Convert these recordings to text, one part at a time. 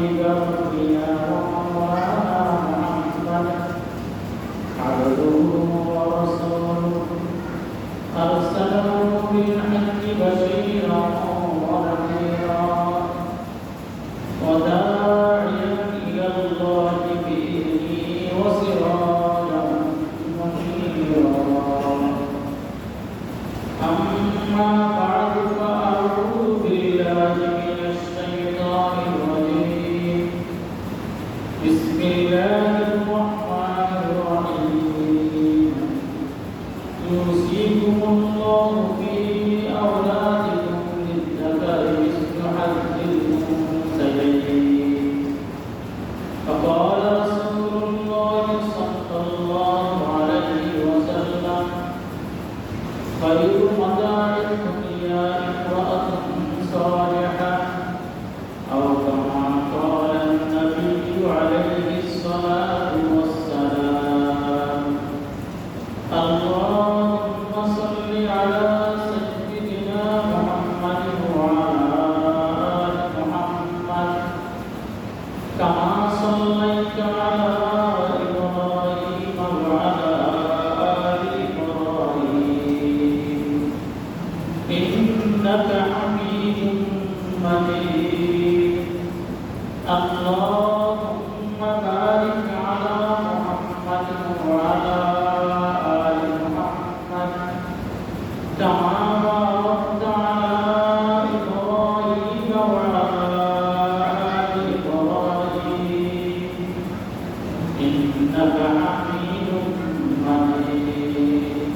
ربنا ومولانا محمد عبده ورسوله أرسله بالحق بشيرا ونذيرا وداعيا إلى الله بإذنه وسراجا منيرا أما بعد فأعوذ بالله من الشيطان الرجيم بسم الله الرحمن الرحيم يوصيكم الله في أولادكم للذكر مثل حظ الأنثيين فقال رسول الله صلى الله عليه وسلم خير متاع الدنيا امرأة صالحة أو كما قال النبي عليه الصلاة والسلام اللهم صل على سيدنا محمد وعلى آل محمد كما صليت على إبراهيم وعلى آل إبراهيم إنك حميد مجيد اللهم بارك على محمد وعلى آل محمد كما باركت على إبراهيم وعلى آل إبراهيم إنك حميد مجيد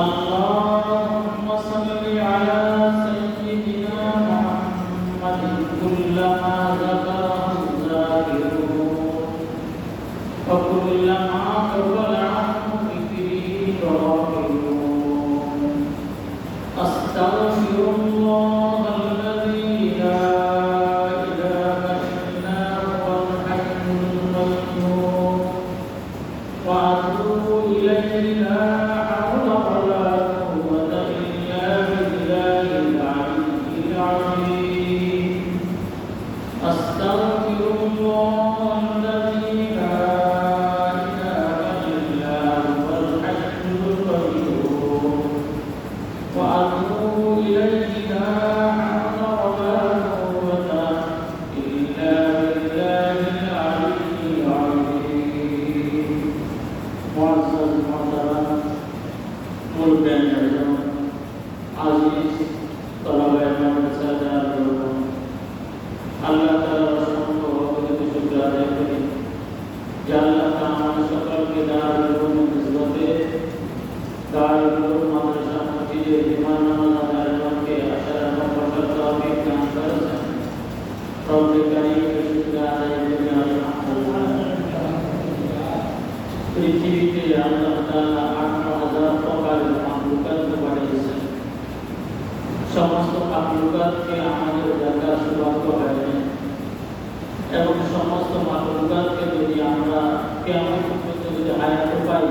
اللهم صل على سيدنا محمد كلما ذكره الذاكرون وكلما غفل عنه ذكره الغافلون أستغفر الله الذي لا إله إلا هو الحي القيوم وأتوب إليه لا حول ولا قوة إلا بالله العلي العظيم أستغفر الله الذي لا إله إلا هو الحي القيوم وأتوب إليه لا حول ولا قوة إلا بالله العلي العظيم معزز محترم ملبن عزيز طلبة المدرسة আল্লাহ তাআলার অসংখ্য অগণিত শুকর আদায় করি যে আল্লাহ তাআলা সকলকে দারুল উলুম নিসবতে দারুল উলুম মাদ্রাসা মসজিদে ইমান নামাজ আদায়কে আশার মফসল তৌফিক দান করেছেন রব্বে কারীমের শুকর আদায় করি আলহামদুলিল্লাহ পৃথিবীতে আল্লাহ তাআলা ৮০০০ প্রকারের মাখলুকাত পাঠিয়েছেন সমস্ত মাখলুকাতকে আমাদের দেখার সৌভাগ্য হয়নি এবং সমস্ত মাখলুকাতকে যদি আমরা কিয়ামত পর্যন্ত যদি হায়াত পাই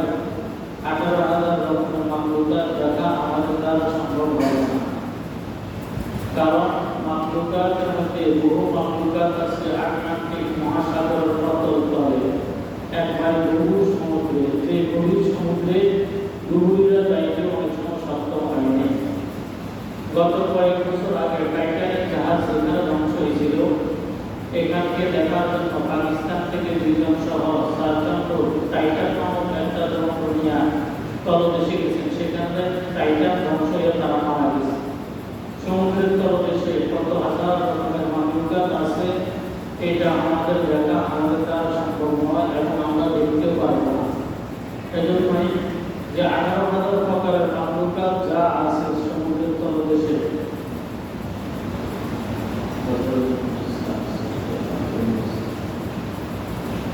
১৮,০০০ রকমের মাখলুকাত দেখা আমাদের দ্বারা সম্ভব হবে না কারণ মাখলুকাতের মধ্যে বহু মাখলুকাত আছে আটলান্টিক মহাসাগরের প্রতল তলে একবার গভীর সমুদ্রে যে গভীর সমুদ্রে ডুবুরিরা যাইতে অনেক সময় সক্ষম হয়নি গত কয়েক বছর আগে টাইটানিক জাহাজ যেখানে ধ্বংস হয়েছিল এখানকে দেখার জন্য পাকিস্তান থেকে ২ জন সহ ৪ জন লোক টাইটান নামক একটা যন্ত্র নিয়ে তলদেশে গেছেন সেখানে টাইটান ধ্বংস হয়ে তারা মারা গেছে সমুদ্রের তলদেশে কত হাজার রকমের মাখলুকাত আছে এটা আমাদের দেখা আমাদের দ্বারা সম্ভব নয় এবং আমরা দেখতেও পারবো না এজন্যই যে ১৮,০০০ প্রকারের মাখলুকাত যা আছে সমুদ্রের তলদেশে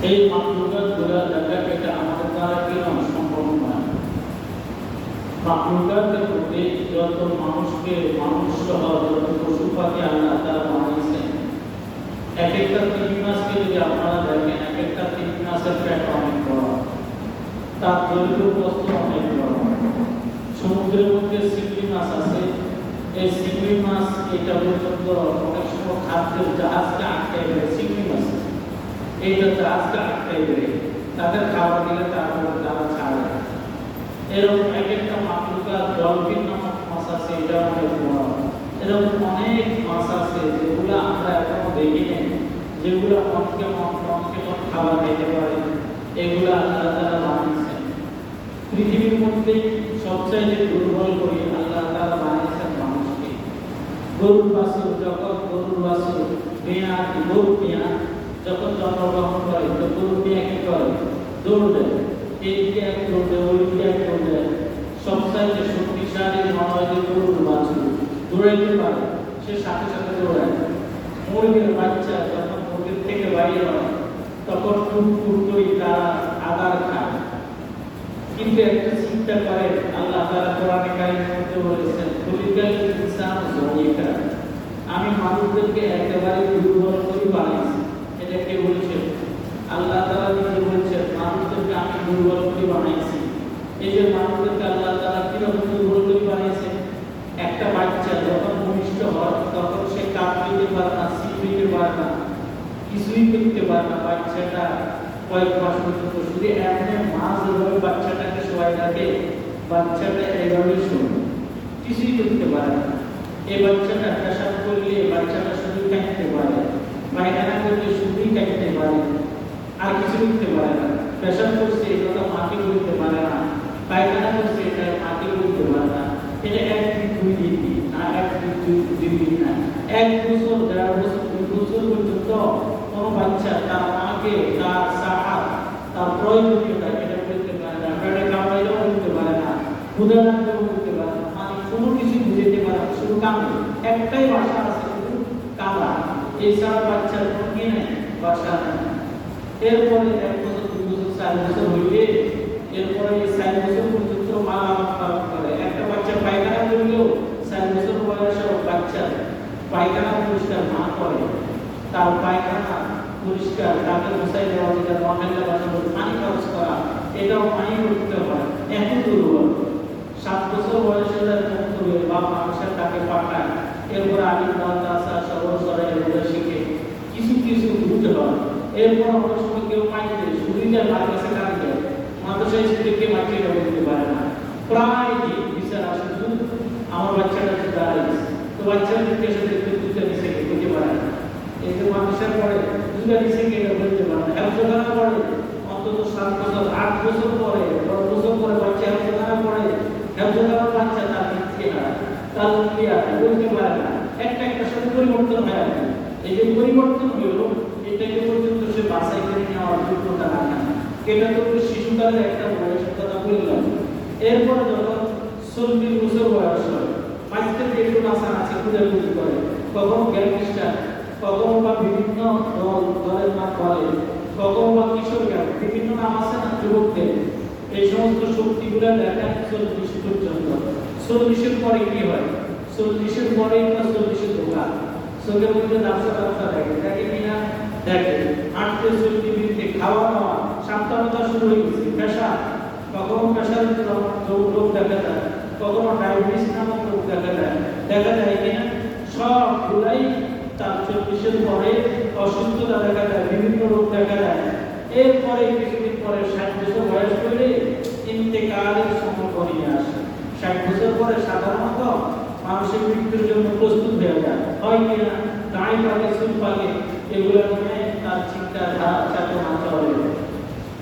এই মাখলুকাতগুলো দেখা এটা আমাদের দ্বারা কেন সম্ভব নয় মাখলুকাতের মধ্যে যত মানুষকে মানুষ সহ যত পশু পাখি আল্লাহ তাআলা বানিয়েছেন এক একটা তিমি মাছকে যদি আপনারা দেখেন এক একটা তিমি মাছের পেট অনেক বড় তার দৈর্ঘ্য প্রস্থ অনেক বড় সমুদ্রের মধ্যে চিংড়ি মাছ আছে এই চিংড়ি মাছ এটা পর্যন্ত অনেক সময় খাদ্যের জাহাজকে আটকে গেছে এইটা হচ্ছে আজকে আটটাই বেড়ে তাদের খাবার দিলে তারপরে তারা ছাড়ে। এরকম এক একটা মাতৃকা ডলফিন নামক মাছ আছে, এটা অনেক বড়। এরকম অনেক মাছ আছে যেগুলো আমরা এখনো দেখি নাই, যেগুলো অনেকে খাবার খাইতে পারে। এগুলো আল্লাহ তাআলা বানিয়েছেন। পৃথিবীর মধ্যে সবচেয়ে দুর্বল করে আল্লাহ তাআলা বানিয়েছেন মানুষকে। গরুর বাছুর যখন গরু মিয়া যখন জন্মগ্রহণ করে, তো গরু মিয়া কি করে? দৌড় দেয়, এইদিকে এক দৌড় দেয়, ওইদিকে এক দৌড় দেয়। সবচাইতে শক্তিশালী নয় গরুর বাছুর, দৌড়াইতে পারে, সে সাথে সাথে দৌড়ায়। মুরগির বাচ্চা যখন মুরগির থেকে বাইরে হয় তখন টুক করে তারা আদার খায়। কিন্তু একটা চিন্তা করেন, আল্লাহ তাআলা কোরআনে কারীমের মধ্যে বলেছেন, খুলিকাল ইনসানু যায়িকা, আমি মানুষদেরকে একেবারে দুর্বল করে বানিয়েছি। এটা কে বলেছেন? আল্লাহ তাআলা নিজে বলেছেন, মানুষদেরকে আমি দুর্বল করে বানিয়েছি। এই যে মানুষদেরকে আল্লাহ তাআলা কিরকম দুর্বল করে বানিয়েছেন? একটা বাচ্চা যখন ভূমিষ্ঠ হয় তখন সে কাঁপতে পারে না, চিল্লাতে পারে না, কিছুই করতে পারে না। বাচ্চাটা কয়েক মাস পর্যন্ত শুধু এমনি মা যেভাবে বাচ্চাটাকে শোয়াই রাখে, বাচ্চাটা এইভাবে শোনে, কিছুই করতে পারে না। এই বাচ্চাটা পেশাব করলে বাচ্চাটা শুধু কাঁদতে পারে, পায়খানা করলে শুধুই কাঁদতে পারে, আর কিছু করতে পারে না। পেশাব করছে এটা মাটি করতে পারে না, পায়খানা করছে এটা মাটি করতে পারে না। এটা 1 দিন 2 দিন না, 1 দিন 2 দিন না, 1 বছর 1.5 বছর 2 বছর পর্যন্ত কোনো বাচ্চা তার মাকে তার সাহায্য তার প্রয়োজনীয়তা এটা করতে পারে না, পেটে কামড়াইলেও করতে পারে না, ক্ষুধা লাগলেও করতে পারে না, মানে কোনো কিছু বুঝতে পারে না, শুধু কাঁদে। একটাই ভাষা আছে, শুধু কাঁদা। এছাড়া বাচ্চার কোনো কি নেই, ভাষা নেই। এরপরে 1 বছর 2 বছর 4 বছর হইলে এরপরে 4 বছর পর্যন্ত মা পালন করে। একটা বাচ্চা পায়খানা করলেও 4 বছর বয়সে বাচ্চা পায়খানা পরিষ্কার না করে, তার পায়খানা পরিষ্কার তাকে বসাই দেওয়া, যেটা মহাল্লা ভাষা বলে পানি খরচ করা, এটাও পানি করতে হয়। এত দুর্বল। 7 বছর বয়সে বা মানুষের তাকে পাঠায়, এরপর আলিম মাদ্রাসা সরল সরে এগুলো শিখে কিছু কিছু বুঝতে হয়। এরপর অনেক সময় কেউ পাইতে শুরুতে মাদ্রাসা কাজ দেয়, মাদ্রাসায় স্কুলকে বাচ্চাটা বলতে পারে না, প্রায় দিন বিচার আসে শুধু আমার বাচ্চাটা দাঁড়াইছে, তো বাচ্চার দিকে সাথে দুধটা দিছে বলতে পারে না। এই যে মাদ্রাসার পরে দুধটা দিছে এটা বলতে পারে না। হেফজখানা পড়ে অন্তত 7 বছর 8 বছর পরে 10 বছর পরে বাচ্চা হেফজখানা পড়ে, হেফজখানার বাচ্চা তার দিচ্ছে না, তার বলতে পারে না। একটা সাথে পরিবর্তন হয় আর কি। এই যে পরিবর্তন হলো এটাকে পর্যন্ত সে বাছাই করে নেওয়ার যোগ্যতা রাখে না। এটা তো শিশুকালের একটা বয়সের কথা বললাম। এরপরে যখন 40 বছর বয়স হয়, মাঝখানে একটু নাচা আছে, খুঁজাখুঁজি করে, কখনো গ্যাংস্টার, কখনো বা বিভিন্ন দলের নাম বলে, কখনো বা কিশোর গ্যাং, বিভিন্ন নাম আছে না যুবকদের। এই সমস্ত শক্তিগুলো দেখেন 40 পর্যন্ত। 40-এর পরে কি হয়? 40-এর পরেই বা 40-এর ধোকা, চোখের মধ্যে দাঁড়া দেখে কিনা দেখে, হাঁটতে চলতে ফিরতে, খাওয়া দাওয়া সাবধানতা শুরু হয়ে গেছে। পেশা, কখনো পেশার রোগ দেখা যায়, কখনো ডায়াবেটিস নামক রোগ দেখা যায় কিনা, সবগুলাই তার 40-এর পরে অসুস্থতা দেখা যায়, বিভিন্ন রোগ দেখা যায়। এরপরে কিছুদিন পরে 60 বছর বয়স করলে ইন্তেকালের সময় ঘনিয়ে আসে। 60 বছর পরে সাধারণত মানুষের মৃত্যুর জন্য প্রস্তুত হয়ে যায়, হয় কিনা দাঁড়িয়ে পাকে চুল পাকে, এগুলো নিয়ে তার চিন্তাধারা চেতনা চলে।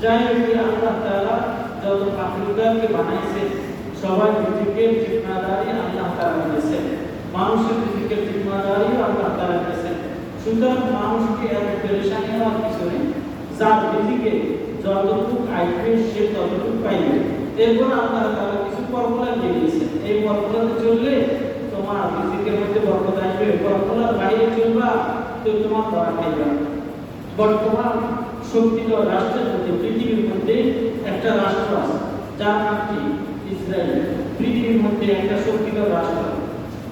যাই হোক, আল্লাহ তাআলা যত মাখলুকাতকে বানাইছে সবাই রিজিকের জিম্মাদারি আল্লাহ তাআলা দিয়েছেন, মানুষের রিজিকের জিম্মাদারিও আল্লাহ তাআলা দিয়েছেন। সুতরাং মানুষকে এত পেরেশানি হওয়ার কিছু নেই, যার রিজিকে যতটুকু আইবে সে ততটুকু পাইবে। এরপর আল্লাহ তাআলা কিছু ফর্মুলা দিয়ে দিয়েছেন, এই ফর্মুলাতে চললে তোমার রিজিকের মধ্যে বরকত আসবে। ফর্মুলার বাইরে চলবা তো তোমার ধরা খাইবে। বর্তমান শক্তিত রাষ্ট্রের মধ্যে, পৃথিবীর মধ্যে একটা রাষ্ট্র আছে যার নাম কি? ইসরায়েল। পৃথিবীর মধ্যে একটা শক্তিত রাষ্ট্র,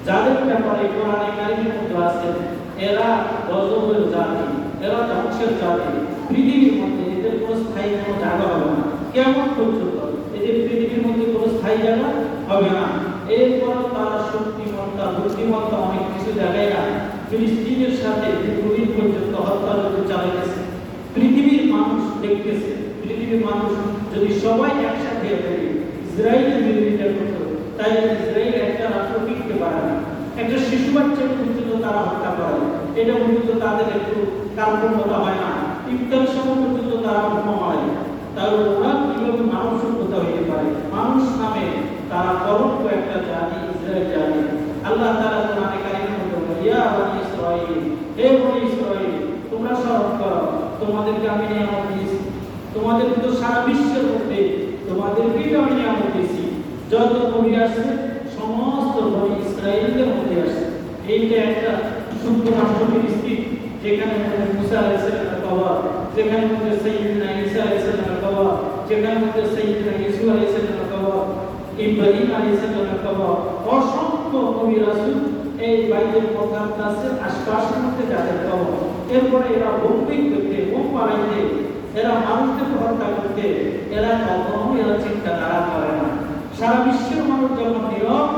যাদের ব্যাপারে কোরআনে কারীমের মধ্যে আছে এরা গজবের জাতি, এরা ধ্বংসের জাতি। পৃথিবীর মধ্যে এদের কোনো স্থায়ী কোনো জায়গা হবে না কেমন পর্যন্ত, এদের পৃথিবীর মধ্যে কোনো স্থায়ী জায়গা হবে না। এরপর তারা শক্তিমত্তা বুদ্ধিমত্তা অনেক কিছু জায়গায় ফিলিস্তিনের সাথে দীর্ঘদিন পর্যন্ত হত্যাযজ্ঞ চালিয়েছে। পৃথিবী দেখতেছে পৃথিবীর মানুষ যদি সবাই একসাথে ইসরায়েলের বিরোধিতা করত, তাহলে ইসরায়েল একটা রাষ্ট্র টিকতে পারে না। একটা শিশু বাচ্চার পর্যন্ত তারা হত্যা করে, এটা পর্যন্ত তাদের একটু কার্পণ্যতা হয় না। ইফতার সময় পর্যন্ত তারা বোমা মারে, তাহলে ওরা কিভাবে মানব সভ্যতা হইতে পারে? মানুষ নামে তারা কলঙ্ক একটা জাতি, ইসরায়েল জাতি। আল্লাহ তাআলা কোরআনে কারিমের মধ্যে বলেন, ইয়া বনী ইসরাঈল, হে বনী ইসরাঈল, তোমরা স্মরণ করো তোমাদেরকে আমি নিয়ামত দিয়েছি। তোমাদের তো সারা বিশ্বের মধ্যে তোমাদেরকেই আমি নিয়ামত দিয়েছি। যত নবী আসছে সমস্ত বনী ইসরাঈলদের মধ্যে আসছে। এইটা একটা শুদ্ধ রাষ্ট্র ফিলিস্তিন, যেখানে মুসা আলাইহিস সালামের কবর, যেখানে সাইয়্যিদনা ঈসা আলাইহিস সালামের কবর, যেখানে সাইয়্যিদনা ইউসুফ আলাইহিস সালামের কবর, ইব্রাহিম আলাইহিস সালামের কবর, অসংখ্য নবী রাসূল এই বাইতুল মুকাদ্দাসের আশপাশের মধ্যে যাদের কবর। এরপরে এরা বোম্বিং করতে, বোম বানাইতে, এরা মানুষদেরকে হত্যা করতে, এরা কখনো এরা চিন্তাধারা করে না। সারা বিশ্বের মানুষ যখন নীরব,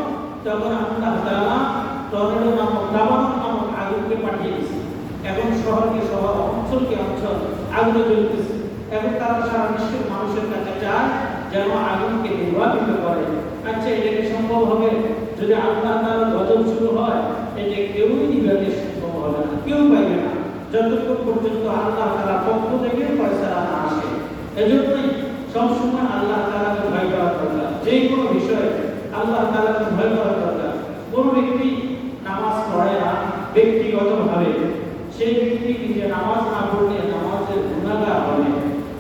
তখন আল্লাহ তাআলা টর্নেডো নামক, দাবানল নামক আগুনকে পাঠিয়ে দিয়েছে। এখন শহরকে শহর, অঞ্চলকে অঞ্চল আগুনে জ্বলতেছে। এখন তারা সারা বিশ্বের মানুষের কাছে চায় যেন আগুনকে নির্বাপিত করে। আচ্ছা, এটা কি সম্ভব হবে? যদি আল্লাহ তাআলার গজব শুরু হয়, এটা কেউই নিবাতে সম্ভব হবে না, কেউ পাইবে না, যতক্ষণ পর্যন্ত আল্লাহ তাআলার পক্ষ থেকে ফয়সালা না আসে। এজন্যই সবসময় আল্লাহ তাআলাকে ভয় করা দরকার। যে কোনো বিষয়ে আল্লাহ তাআলাকে ভয় করা দরকার। কোনো ব্যক্তি নামাজ পড়ে না ব্যক্তিগতভাবে, সেই ব্যক্তি যে নামাজ না পড়লে নামাজের গুনাহগার হবে,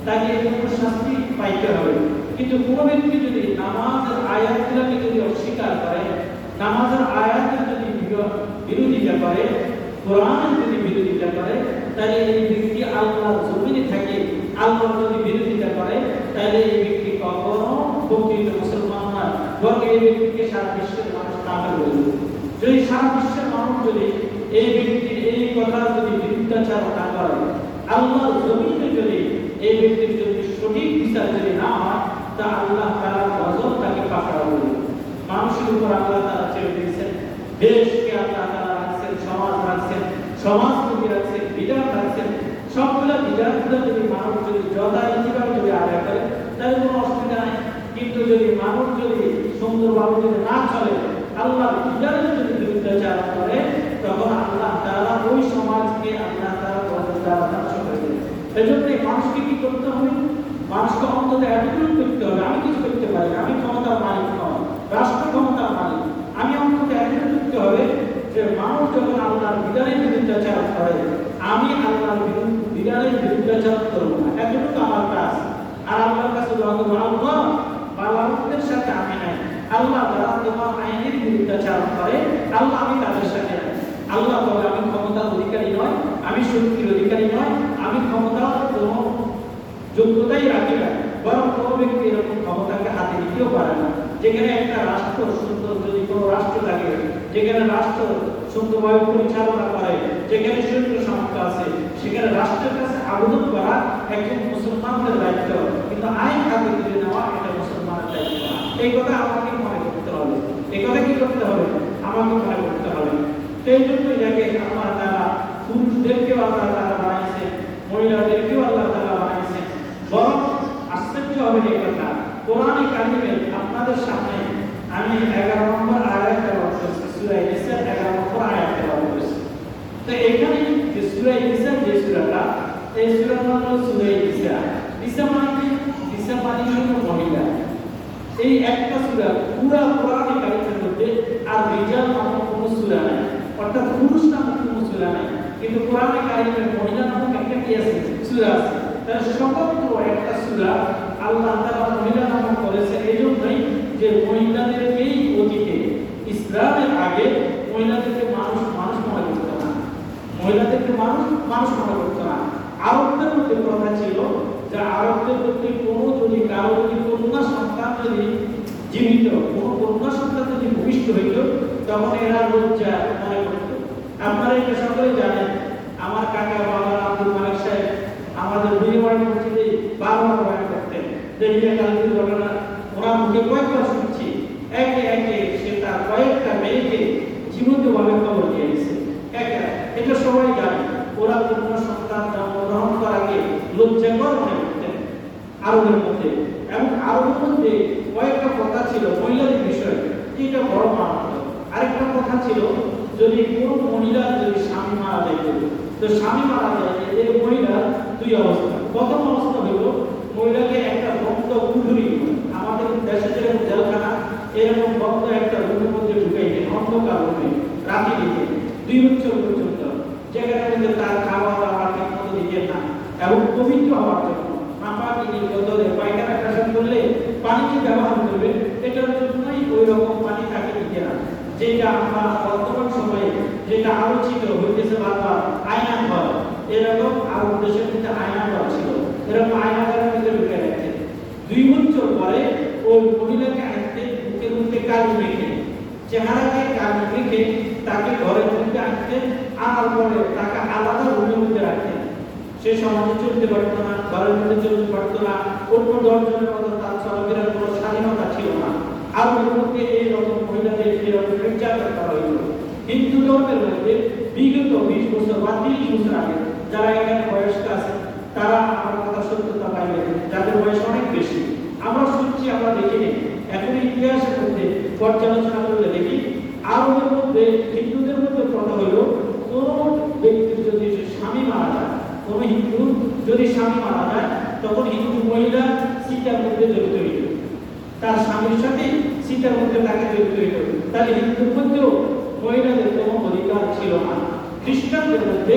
তাকে এজন্য শাস্তি পাইতে হবে। কিন্তু কোনো ব্যক্তি যদি নামাজের আয়াতগুলোকে যদি অস্বীকার করে, নামাজের আয়াতের যদি বিরোধিতা করে, কোরআনের যদি বিরোধিতা করে, তাহলে এই ব্যক্তি আল্লাহর জমিনে থাকে, আল্লাহর যদি বিরোধিতা করে, তাহলে এই ব্যক্তি কখনো প্রকৃত মুসলমান নয়, বরং এই ব্যক্তিকে সারা বিশ্বের মানুষ কাফের বলবে। যদি সারা বিশ্বের মানুষ যদি এই ব্যক্তির এই কথা যদি বিরুদ্ধাচার না করে, আল্লাহর জমিনে যদি এই ব্যক্তির যদি সঠিক বিচার যদি না হয়, তা আল্লাহ তাআলার গজব তাকে পাকড়াও করবে। মানুষের উপর আল্লাহ তাআলা ছেড়ে দিয়েছেন, দেশকে আল্লাহ তাআলা রাখছেন, সমাজ রাখছেন, সমাজকে রাখছেন, বিধান রাখছেন। সবগুলো বিধানগুলো যদি মানুষ যদি যথারীতিভাবে যদি আদায় করে, তাহলে কোনো অসুবিধা নাই। কিন্তু যদি মানুষ যদি সুন্দরভাবে যদি না চলে, আল্লাহর বিধানের যদি বিরুদ্ধাচার করে, তখন আল্লাহ তাআলা ওই সমাজকে আল্লাহ তাআলা গজব দ্বারা ধ্বংস করে দেবেন। এজন্য মানুষকে কি করতে হবে? মানুষকে অন্তত এতটুকু করতে হবে, আমি কিছু করতে পারি, আমি ক্ষমতার মালিক নয়, রাষ্ট্র ক্ষমতার মালিক। আমি অন্তত এতটুকু করতে হবে যে মানুষ যখন আল্লাহর বিধানের বিরুদ্ধাচার করে, আমি আল্লাহর বিধানের বিরুদ্ধাচার করব না, এতটুকু আমার কাজ। আর আল্লাহর কাছে বালামতের সাথে আমি নাই। আল্লাহ যারা তোমার আইনের বিরুদ্ধাচার করে, আল্লাহ আমি তাদের সাথে নাই। আল্লাহ বলে আমি ক্ষমতার অধিকারী নয়, আমি শক্তির অধিকারী নয়, আমি ক্ষমতার কোনো যোগ্যতাই রাখি না, বরং কোনো ব্যক্তি এরকম ক্ষমতাকে হাতে নিতেও পারে না। যেখানে একটা রাষ্ট্র সুন্দর, যদি কোনো রাষ্ট্র থাকে, যেখানে রাষ্ট্র সুন্দরভাবে পরিচালনা করে, যেখানে সৈন্য সামর্থ্য আছে, সেখানে রাষ্ট্রের কাছে আবেদন করা একজন মুসলমানদের দায়িত্ব, কিন্তু আইন হাতে তুলে নেওয়া এটা মুসলমানের দায়িত্ব না। এই কথা আমাকে মনে করতে হবে, এই কথা কি করতে হবে? আমাকে মনে করতে হবে। সেই জন্যই দেখে আল্লাহ তাআলা পুরুষদেরকেও আল্লাহ তাআলা বানাইছে, মহিলাদেরকেও আল্লাহ তাআলা বানাইছে। বরং আশ্চর্য হবে এই কথা, কোরআনে কারিমে আপনাদের সামনে আমি 11 নম্বর আয়াত তেলাওয়াত করছি, সূরা নিসার 11 নম্বর আয়াত তেলাওয়াত করছি। তো এখানে যে সূরা নিসার, যে সূরাটা, এই সূরার নাম হলো সূরা নিসা। নিসা মানে কি? নিসা মানে হলো মহিলা। এই একটা সূরা পুরো কোরআনে কারিমের মধ্যে আর রিজাল নামক কোনো সূরা নাই, অর্থাৎ পুরুষ নামক কোনো সূরা নাই, কিন্তু কোরআনে কারিমের মহিলা নামক একটা কি আছে? সূরা আছে। তার সমগ্র একটা সূরা আল্লাহ তাআলা মহিলা নামক করেছে এই জন্যই যে মহিলাদেরকেই অতীতে ইসলামের আগে মহিলাদেরকে মানুষ মনে করত না, মহিলাদেরকে মানুষ মনে করত না। আরবদের মধ্যে কথা ছিল যে আরবদের মধ্যে কোনো যদি কারো যদি কন্যা সন্তান যদি জীবিত, কোনো কন্যা সন্তান যদি ভূমিষ্ঠ হইত, তখন এরা লজ্জা মনে করত। আপনারা এটা সকলে জানেন, আমার কাকা বাবা আব্দুল মালিক সাহেব আমাদের বিজয়বাড়ি মসজিদে বারবার বয়ান করতেন, যে কালকে ঘটনা ওনার মুখে কয়েকবার শুনছি, একে একে সে তার কয়েকটা মেয়েকে জীবন্তভাবে খবর দিয়েছে। এটা সবাই জানে। ওরা কন্যা সন্তান জন্মগ্রহণ করার আগে লজ্জাকর মনে করতেন, আরবের মধ্যে। এবং আরবের মধ্যে কয়েকটা কথা ছিল মহিলাদের বিষয়ে, এটা বড় মানত। আরেকটা কথা ছিল, যদি কোন মহিলা যদি স্বামী মারা যাইত, তো স্বামী মারা যায় এই মহিলার দুই অবস্থা। প্রথম অবস্থা হইল মহিলাকে একটা বন্ধ কুঠুরি, আমাদের দেশে যেরকম জেলখানা এরকম বন্ধ একটা রুমের মধ্যে ঢুকাইতে, অন্ধকার রুমে রাতে দিতে 2 বছর পর্যন্ত, যেখানে মধ্যে তার খাওয়া দাওয়া ঠিক মতো দিতেন না। এবং পবিত্র হওয়ার জন্য নাপাকি বদলে পায়খানা পেশাব করলে পানি যে ব্যবহার করবে এটার জন্যই ওই রকম পানি তাকে দিতে না, যেটা আমরা বর্তমান সময়ে যেটা আলোচিত হইতেছে বারবার আয়না ঘর। এরকম আরব দেশের মধ্যে আয়না ঘর ছিল, এরকম আয়না ঘরের মধ্যে ঢুকে রাখছে। 2 বছর পরে ওই মহিলাকে আনতে বুকের মধ্যে কালি মেখে, চেহারাকে কালি মেখে তাকে ঘরের মধ্যে আনতে, আনার পরে তাকে আলাদা রুমের মধ্যে রাখতেন। সে সমাজে চলতে পারতো না, ঘরের মধ্যে চলতে পারতো না, অন্য 10 জনের মতো তার চলাফেরার কোনো স্বাধীনতা ছিল না। আর ওর মধ্যে এইরকম মহিলাদের এরকম নির্যাতন করা হইল। হিন্দু ধর্মের মধ্যে বিগত 20 বছর বা 30 বছর আগে যারা এখানে বয়স্ক আছে তারা আমার কথা সত্যতা পাইবে, যাদের বয়স অনেক বেশি। আমরা শুনছি, আমরা দেখিনি। এখন ইতিহাসের মধ্যে পর্যালোচনা করলে দেখি আরবের মধ্যে হিন্দুদের মধ্যে কথা হইল, কোন ব্যক্তির যদি স্বামী মারা যায়, কোন হিন্দু যদি স্বামী মারা যায়, তখন হিন্দু মহিলা চিতার মধ্যে জড়িত হইল, তার স্বামীর সাথে চিতার মধ্যে তাকে জড়িত হইল। তাহলে হিন্দুর মধ্যেও মহিলাদের কোনো অধিকার ছিল না। খ্রিস্টানদের মধ্যে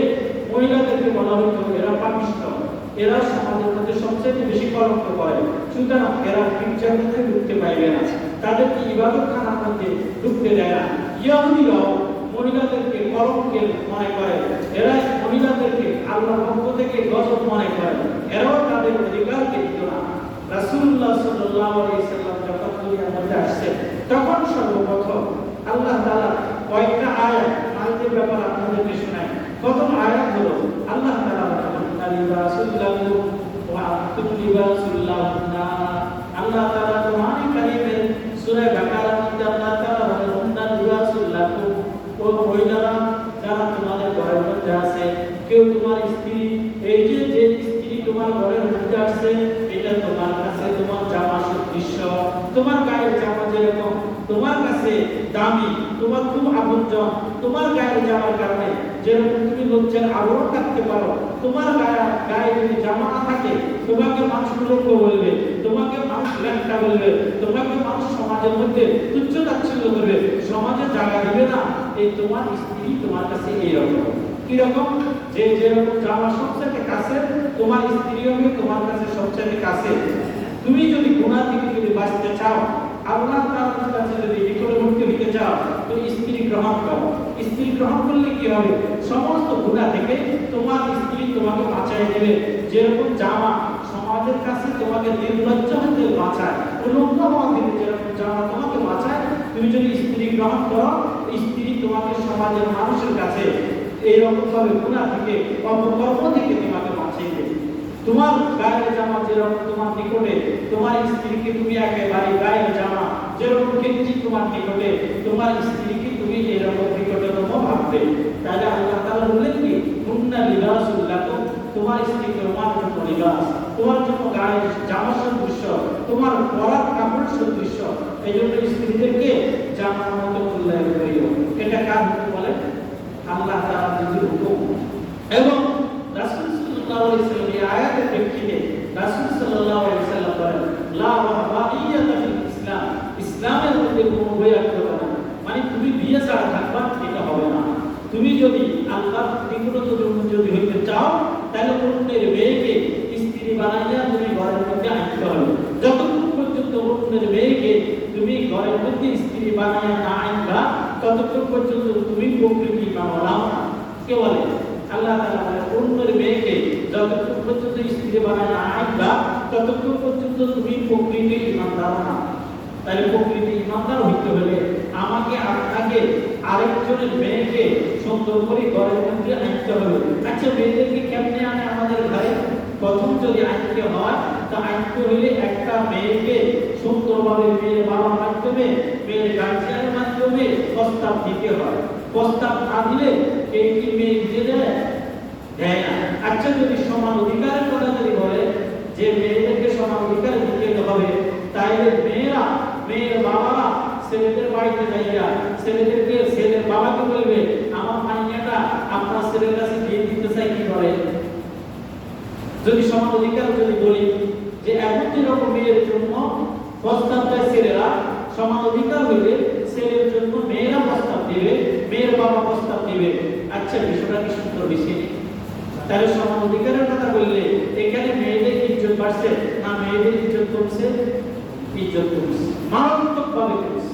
মহিলাদেরকে বলা হইতো এরা পাপিষ্ঠ, এরা সমাজের মধ্যে সবচেয়ে বেশি কলঙ্ক করে, সুতরাং এরা গির্জার মধ্যে ঢুকতে পাইবে না, তাদেরকে ইবাদতখানার মধ্যে ঢুকতে দেয় না। ইহুদিরাও মহিলাদেরকে কলঙ্কের মনে করে, এরা মহিলাদেরকে আল্লাহর পক্ষ থেকে গজব মনে করে, এরাও তাদের অধিকারকে দিত না। রাসূলুল্লাহ সাল্লাল্লাহু আলাইহি সাল্লাম যখন দুনিয়ার মধ্যে আসছেন, তখন সর্বপ্রথম আল্লাহ তাআলা কয়েকটা আয়াত নারীদের ব্যাপারে আপনাদেরকে শোনায়। প্রথম আয়াত হলো আল্লাহ তাআলা বলেন, লিবাসুল্লাহু ওয়া আনতুম লিবাসুল্লাহুন্না। আল্লাহ তাআলা কোরআনে কারীমের সূরা বাকারার মধ্যে আল্লাহ তাআলা বলেন, হুন্না লিবাসুল্লাহু, ও মহিলারা যারা তোমাদের ঘরের মধ্যে আছে, কেউ তোমার স্ত্রী, এই যে স্ত্রী তোমার ঘরের মধ্যে আসছে, এটা তোমার কাছে তোমার জামা সদৃশ, তোমার গায়ের জামা যেরকম তোমার কাছে দামি, তোমার খুব আপনজন, তোমার গায়ের জামার কারণে যেরকম তুমি লজ্জার আবরণ রাখতে পারো, তোমার গায়ে যদি জামা না থাকে তোমাকে মানুষ কুলঙ্গ বলবে, তোমাকে মানুষ ল্যাংটা বলবে, তোমাকে মানুষ সমাজের মধ্যে তুচ্ছ তাচ্ছিল্য করবে, সমাজে জায়গা দিবে না। এই তোমার স্ত্রী তোমার কাছে এইরকম। কিরকম? যে যেরকম জামা সবচেয়ে কাছে, তোমার স্ত্রী হবে তোমার কাছে সবচেয়ে কাছে। তুমি যদি গুনাহ থেকে যদি বাঁচতে চাও, আল্লাহ তাআলার কাছে যদি নিকটবর্তী হতে চাও, তো স্ত্রী গ্রহণ করো। স্ত্রী গ্রহণ করলে কি হবে? সমস্ত গুনাহ থেকে তোমার স্ত্রী তোমাকে বাঁচায় দেবে। যেরকম জামা সমাজের কাছে তোমাকে নির্লজ্জ হতে বাঁচায়, উলঙ্গ হওয়া থেকে যেরকম জামা তোমাকে বাঁচায়, তুমি যদি স্ত্রী গ্রহণ করো, স্ত্রী তোমাকে সমাজের মানুষের কাছে এইরকম ভাবে গুনাহ থেকে, অপকর্ম থেকে তোমাকে বাঁচিয়ে দেবে। তোমার গায়ের জামা যেরকম তোমার নিকটে, তোমার স্ত্রীকে তুমি একেবারে গায়ের জামা যেরকম গেঞ্জি তোমার নিকটে, তোমার স্ত্রীকে তুমি এরকম নিকটতম ভাববে। তাহলে আল্লাহ তাআলা বললেন কি, হুন্না লিবাসুল লাকুম, তোমার স্ত্রী তোমার জন্য লিবাস, তোমার জন্য গায়ের জামা সদৃশ, তোমার পরার কাপড় সদৃশ। এই জন্য স্ত্রীদেরকে জামার মতো মূল্যায়ন করিও। এটা কার হুকুম বলে? আল্লাহ তাআলার নিজের হুকুম। এবং রাসূল সাল্লাল্লাহু আলাইহি ওয়াসাল্লাম এই আয়াতের প্রেক্ষিতে রাসূল সাল্লাল্লাহু আলাইহি ওয়াসাল্লাম বলেন, লা ওয়াহাবিয়াতা ফিল ইসলাম, ইসলামের মধ্যে কোনো বৈরাগ্যতা না, মানে তুমি বিয়ে ছাড়া থাকবা এটা হবে না। তুমি যদি আল্লাহর নিকটতম যদি হইতে চাও, তাহলে অন্যের মেয়েকে স্ত্রী বানাইয়া তুমি ঘরের মধ্যে আনতে হবে। যতক্ষণ পর্যন্ত অন্যের মেয়েকে তুমি ঘরের মধ্যে স্ত্রী বানাইয়া না আনবা, ততক্ষণ পর্যন্ত তুমি প্রকৃতি মানলাম না। কে বলে? আল্লাহ তাআলা বলেন, অন্যের মেয়েকে যতক্ষণ পর্যন্ত স্ত্রী বানায় না আনবা, ততক্ষণ পর্যন্ত তুমি প্রকৃতি ইমানদার না। তাহলে প্রকৃতি ইমানদার হইতে হলে আমাকে আপনাকে আরেকজনের মেয়েকে সুন্দর করে ঘরের মধ্যে আনতে হবে। আচ্ছা, মেয়েদেরকে কেমনে আনে আমাদের ঘরে? প্রথম যদি আনতে হয়, তা আনতে হলে একটা মেয়েকে সুন্দরভাবে মেয়ের বাবার মাধ্যমে, মেয়ের গার্জিয়ানের মাধ্যমে প্রস্তাব দিতে হয়। প্রস্তাব না দিলে কে কি মেয়ে দিয়ে দেয়? দেয় না। আচ্ছা, যদি সমান অধিকারের কথা যদি বলে যে মেয়েদেরকে সমান অধিকারে দিতে হবে। তাইলে মেয়েরা, মেয়ের বাবারা ছেলেদের বাড়িতে যাইয়া ছেলেদেরকে, ছেলের বাবাকে বলবে আমার মাইয়াটা আপনার ছেলের কাছে বিয়ে দিতে চাই, কি বলে? যদি সমান অধিকার যদি বলি যে এখন যেরকম মেয়ের জন্য প্রস্তাব দেয় ছেলেরা, সমান অধিকার হইলে ছেলের জন্য মেয়েরা প্রস্তাব দিবে, মেয়ের বাবা প্রস্তাব দিবে। আচ্ছা, বিষয়টা কি সুন্দর বেশি? তাহলে সমান অধিকারের কথা বললে এখানে মেয়েদের ইজ্জত বাড়ছে না মেয়েদের ইজ্জত কমছে? ইজ্জত কমছে, মারাত্মক ভাবে কমছে।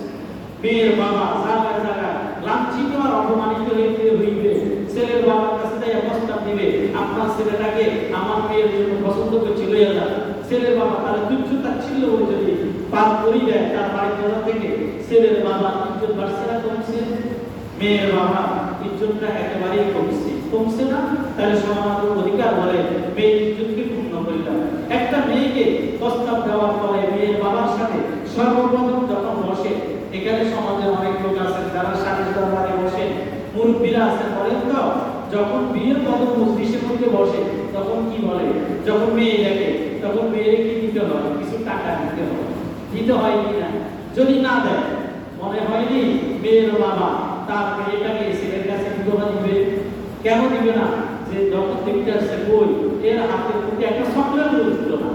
মেয়ের বাবা জায়গায় জায়গায় লাঞ্ছিত আর অপমানিত হইতে হইবে। ছেলের বাবার কাছে তাই প্রস্তাব দিবে আপনার ছেলেটাকে আমার মেয়ের জন্য পছন্দ করছে, লইয়া যান। ছেলের বাবা তার তুচ্ছ তাচ্ছিল্য বলে যদি পার করি দেয় তার বাড়ির কথা থেকে, ছেলের বাবা ইজ্জত বাড়ছে না কমছে? মেয়ের বাবা ইজ্জতটা একেবারেই কমছে, কমছে না? তাহলে সমান অধিকার বলে মেয়ের ইজ্জতকে পূর্ণ করলাম। একটা মেয়েকে প্রস্তাব দেওয়ার পরে মেয়ের বাবার সাথে সর্বপ্রথম যখন বসে, এখানে সমাজে অনেক লোক আছেন যারা সাথে দরবারে বসে, মুরব্বীরা আছেন, বলেন তো যখন বিয়ের প্রথম মজলিসের মধ্যে বসে তখন কি বলে? যখন মেয়ে দেখে তখন মেয়ের কি দিতে হয়? কিছু টাকা দিতে হয়, দিতে হয় কি না? যদি না দেয় মনে হয়নি মেয়ের বাবা তার মেয়েটাকে ছেলের কাছে বিধবা দিবে? কেন দিবে না? যে যখন দেখতে আসছে বই এর হাতের মধ্যে একটা চকলেট উঠলো না,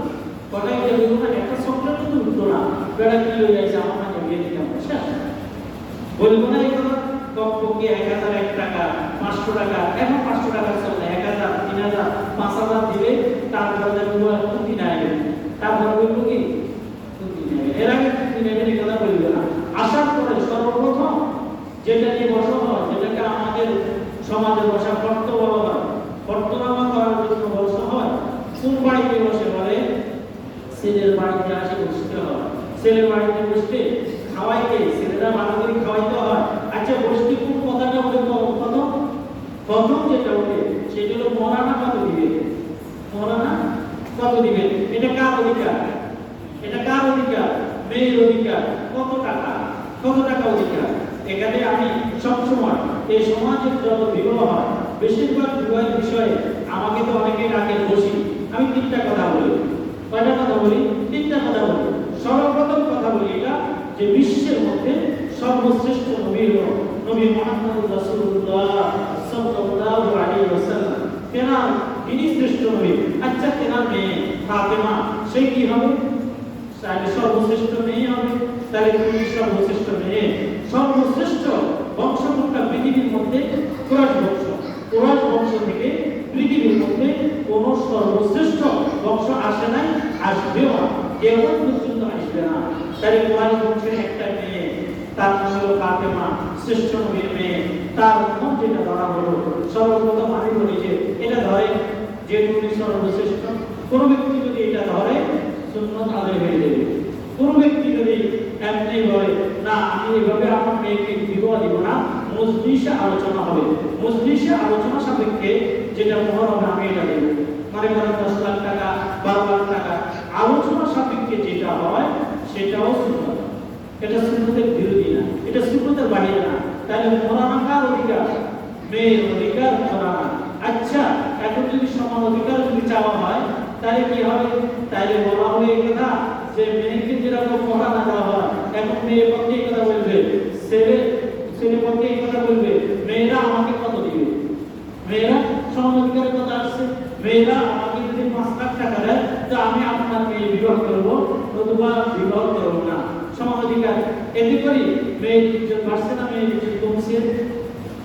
কটাই দেবে না, একটা চকলেট উঠলো না, বেড়া কি হয়ে যাচ্ছে আমার মানে বিয়ে দিতে হবে, বলবো না এই কথা? কমপক্ষে 1001 টাকা, 500 টাকা, এখন 500 টাকা চলে, 1000, 3000, 5000 দিলে তারপরে দেখবো তুমি নেবে, তারপরে বলবো কি তুমি নেবে, এর আগে তুমি নেবে এই কথা বলবে না। আসার পরে সর্বপ্রথম যেটা নিয়ে বসা হয়, যেটাকে আমাদের সমাজে বসা কর্ত বলা হয়, কর্তনামা করার জন্য বসা হয়, কোন বাড়িতে বসে? বলে ছেলের বাড়িতে আসে বসতে হয়। ছেলের বাড়িতে বসতে খাওয়াইতে, ছেলেরা ভালো করে খাওয়াইতে হয়। আচ্ছা, বসতে কোন কথাটা বলে প্রথম প্রথম যেটা বলে সেটা হলো মরানা কত দিবে? মরানা কত দিবে? এটা কার অধিকার? এটা কার অধিকার? মেয়ের অধিকার। কত টাকা? কত টাকা অধিকার? এখানে আমি সবসময় এই সমাজের যত বিবাহ হয়, বেশিরভাগ বিবাহের বিষয়ে আমাকে তো অনেকেই ডাকে বসি, আমি 3টা কথা বলি। কয়টা কথা বলি? 3টা কথা বলি। সর্বপ্রথম কথা বলি এটা যে বিশ্বের মধ্যে সর্বশ্রেষ্ঠ নবী হলো নবী মুহাম্মদ রাসূলুল্লাহ সাল্লাল্লাহু আলাইহি ওয়াসাল্লাম। তিনি শ্রেষ্ঠ নবী। আচ্ছা, তেনার মেয়ে ফাতেমা সে কি হবে? তাহলে সর্বশ্রেষ্ঠ মেয়ে হবে। তাহলে তিনি সর্বশ্রেষ্ঠ মেয়ে। সর্বশ্রেষ্ঠ বংশ কোনটা পৃথিবীর মধ্যে? কুরাইশ বংশ। কুরাইশ বংশ থেকে পৃথিবীর মধ্যে কোন সর্বশ্রেষ্ঠ বংশ আসে নাই, আসবেও না, কেমন পর্যন্ত আসবে না। তাই কুরাইশ বংশের একটা মেয়ে, তার নাম হলো ফাতেমা, শ্রেষ্ঠ নবীর মেয়ে। তার নাম যেটা ধরা হলো, সর্বপ্রথম আমি বলি যে এটা ধরে যে তুমি সর্বশ্রেষ্ঠ। কোন ব্যক্তি যদি এটা ধরে সুন্নাত আদায় হয়ে যাবে। কোন ব্যক্তি যদি এমনি বলে না আমি এভাবে আমার মেয়েকে বিবাহ দিব না, মজলিসে আলোচনা হবে, মজলিসে আলোচনা সাপেক্ষে যেটা মোহর হবে আমি এটা দেব, মানে 10 লাখ টাকা, 12 লাখ টাকা, আলোচনা সাপেক্ষে যেটা হয় সেটাও সুন্নাত। এটা সুন্নতের বিরোধী না, এটা সুন্নতের বাইরে না। তাহলে মোহরানা কার অধিকার? মেয়ের অধিকার মোহরানা। আচ্ছা, এখন যদি সমান অধিকার যদি চাওয়া হয় তাহলে কি হবে? তাহলে বলা হবে এই কথা যে মেয়েকে যেরকম মোহরানা দেওয়া হয়, এখন মেয়ে পক্ষে এই কথা বলবে, ছেলে পক্ষে এই কথা বলবে, মেয়েরা আমাকে কত দিবে? মেয়েরা সমান অধিকারের কথা আসছে, মেয়েরা আমাকে যদি 5 লাখ টাকা দেয় তো আমি আপনার মেয়ে বিবাহ করবো, নতুবা বিবাহ করবো না। সমান অধিকার। এতে করি মেয়ের ইজ্জত বাড়ছে না মেয়ের ইজ্জত কমছে?